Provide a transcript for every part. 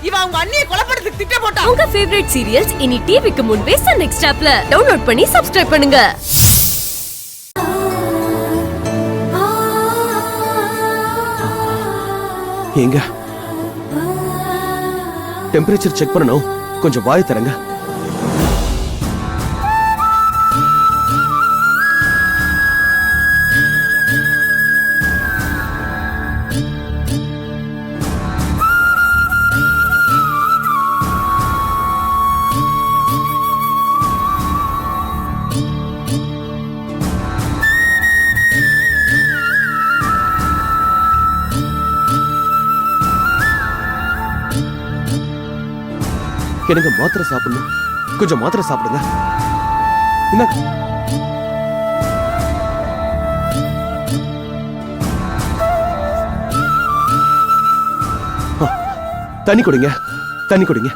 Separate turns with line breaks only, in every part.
இவன் அவங்க அண்ணியை கொலைப்படுறதுக்கு திட்டம் போட்டான்.
உங்க ஃபேவரட் சீரியல்ஸ் இனி டிவிக்கு முன்பே சன் நெக்ஸ்ட் ஆப்ல டவுன்லோட் பண்ணி சப்ஸ்கிரைப் பண்ணுங்க.
எங்க டெம்பரேச்சர் செக் பண்ணணும், கொஞ்சம் வாய் தரங்க. எனக்கு மாத்திரை சாப்பிடணும், கொஞ்சம் மாத்திரை சாப்பிடுங்க. தண்ணி குடிங்க, தண்ணி குடிங்க.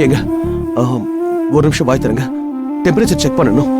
ஏங்க ஒரு நிமிஷம் வாய் தரங்க, டெம்பரேச்சர் செக் பண்ணணும்.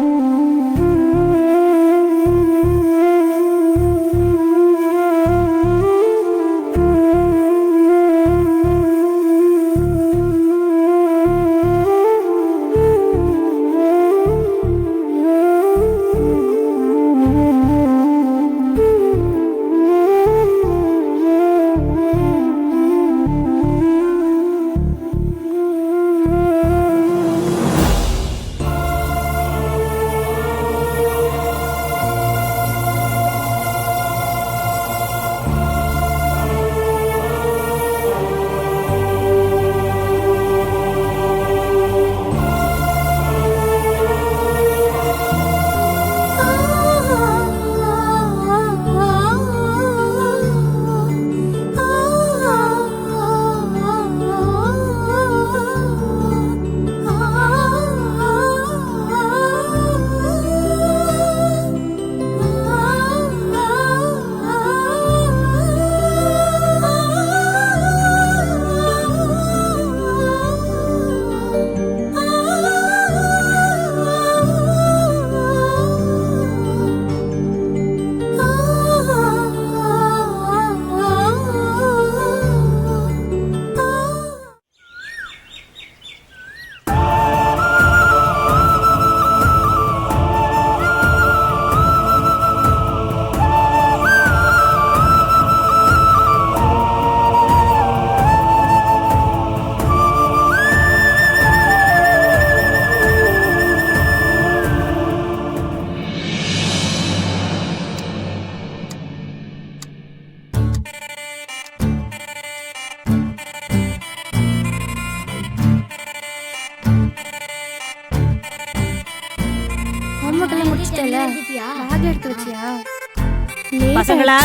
பசங்களா,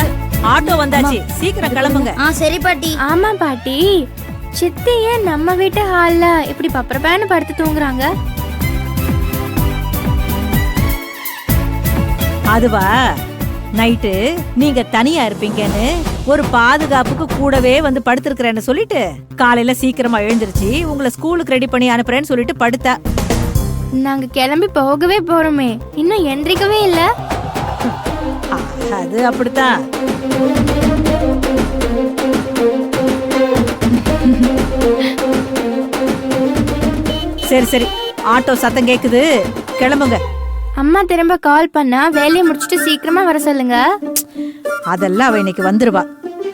ஆட்டோ வந்தாச்சு, சீக்கிரம் கிளம்புங்க.
சரி பாட்டி.
ஆமா பாட்டி, சித்தி ஏன் நம்ம வீட்டு ஹால்ல இப்படி பப்பரப்பான்னு படுத்து தூங்குறாங்க?
அதுவா, நைட்டு நீங்க தனியா இருப்பீங்கன்னு ஒரு பாதுகாப்புக்கு கூடவே வந்து படுத்திருக்கிறேன்னு சொல்லிட்டு காலையில சீக்கிரமா எழுந்திருச்சு உங்களை ஸ்கூலுக்கு ரெடி பண்ணி அனுப்புறேன்னு சொல்லிட்டு படுத்தா.
நாங்க கிளம்பி போகவே போறோமே, இன்னும் எந்திரிக்கவே இல்ல.
அது அப்படித்தான். சரி சரி, ஆட்டோ சத்தம் கேக்குது, கிளம்புங்க.
அம்மா திரும்ப கால் பண்ணா வேலையை முடிச்சிட்டு சீக்கிரமா வர சொல்லுங்க.
அதெல்லாம் அவ இன்னைக்கு வந்துருவா.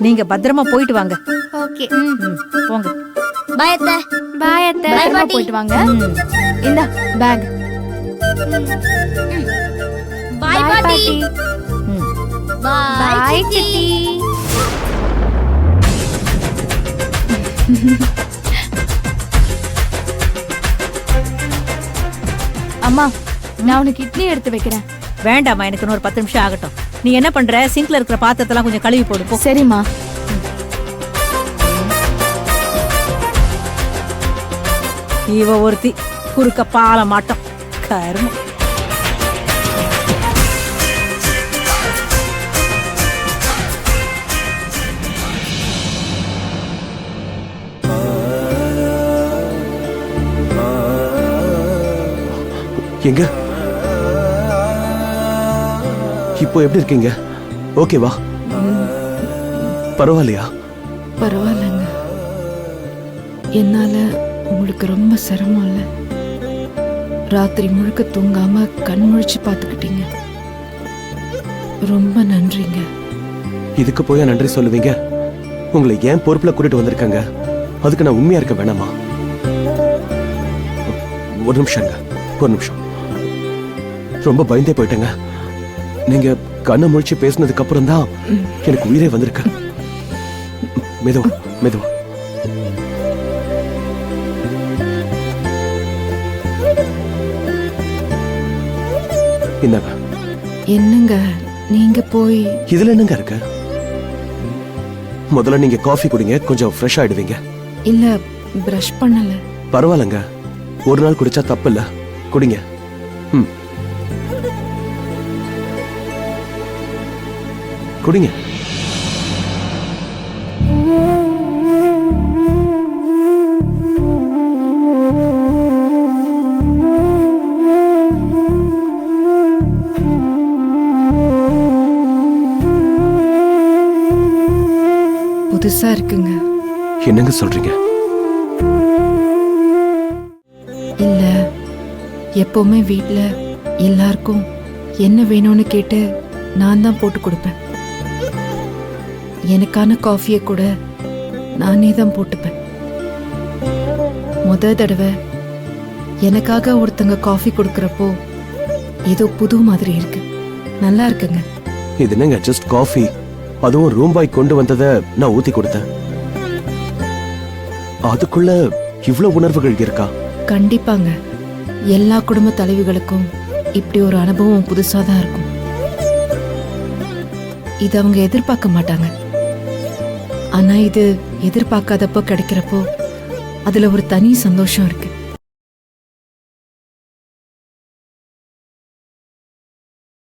நீங்க பத்திரமா போயிட்டு வாங்க.
ஓகே
போங்க.
பாய் அத்தை.
பாய் அத்தை.
பத்திரமா போயிட்டு வாங்க.
இந்த பேக்.
பாய் பாட்டி.
பாய்
பாய்
சித்தி.
அம்மா நான் உனக்கு இட்லி எடுத்து வைக்கிறேன்.
வேண்டாம்மா, எனக்கு இன்னொரு 10 நிமிஷம் ஆகட்டும். நீ என்ன பண்ற, சிங்க்ல இருக்கிற பாத்திரத்தெல்லாம் கொஞ்சம் கழுவி போடு போ.
சரிம்மா.
இவ ஒருத்தி குறுக்க பால மாட்டோம் கருமம்.
எங்க இப்போ எப்படி இருக்கீங்க? ஓகேவா? பரவாயில்லையா?
பரவாயில்லைங்க. என்னால உங்களுக்கு ரொம்ப சிரமம் இல்லை. ராத்திரி முழுக்க தூங்காம கண் முழிச்சு பார்த்துக்கிட்டீங்க. ரொம்ப நன்றிங்க.
இதுக்கு போய் நன்றி சொல்லுவீங்க? உங்களை ஏன் பொறுப்புல கூட்டிட்டு வந்திருக்காங்க, அதுக்கு நான் உண்மையா இருக்க வேணாமா? ஒரு நிமிஷங்க, ஒரு நிமிஷம். ரொம்ப பயந்தே போயிட்டேங்க. நீங்க கண்ணை முழிச்சு பேசினதுக்கு அப்புறம் தான் எனக்கு உயிரே வந்திருக்கு. மெதுவா மெதுவா. இந்தாங்க.
என்னங்க நீங்க போய்
இதுல என்னங்க இருக்கு? முதல்ல நீங்க காஃபி குடிங்க, கொஞ்சம் ஃப்ரெஷ் ஆயிடுவீங்க.
இல்ல பிரஷ் பண்ணல.
பரவாயில்லங்க, ஒரு நாள் குடிச்சா தப்பு இல்ல, குடிங்க. ம், குடிங்க.
புதுசா இருக்குங்க.
என்னங்க சொல்றீங்க?
இல்ல, எப்பவுமே வீட்ல எல்லாருக்கும் என்ன வேணும்னு கேட்டு நான் தான் போட்டு கொடுப்பேன். எனக்கான காஃபியை கூட நானே தான் போட்டுப்பேன். முத தடவை எனக்காக ஒருத்தங்க காஃபி கொடுக்கறப்போ ஏதோ புது மாதிரி இருக்கு. நல்லா இருக்குங்க.
இது என்னங்க ஜஸ்ட் காஃபி, அதுவும் ரூம் பாய் கொண்டு வந்ததை நான் ஊத்தி கொடுத்தேன். அதுக்குள்ள இவ்வளவு உணர்வுகள் இருக்கா?
கண்டிப்பாங்க. எல்லா குடும்ப தலைவிகளுக்கும் இப்படி ஒரு அனுபவம் புதுசா தான் இருக்கும். இது அவங்க எதிர்பார்க்க மாட்டாங்க. ஆனா இது எதிர்பார்க்காதப்போ கிடைக்கிறப்போ அதுல ஒரு தனி சந்தோஷம் இருக்கு.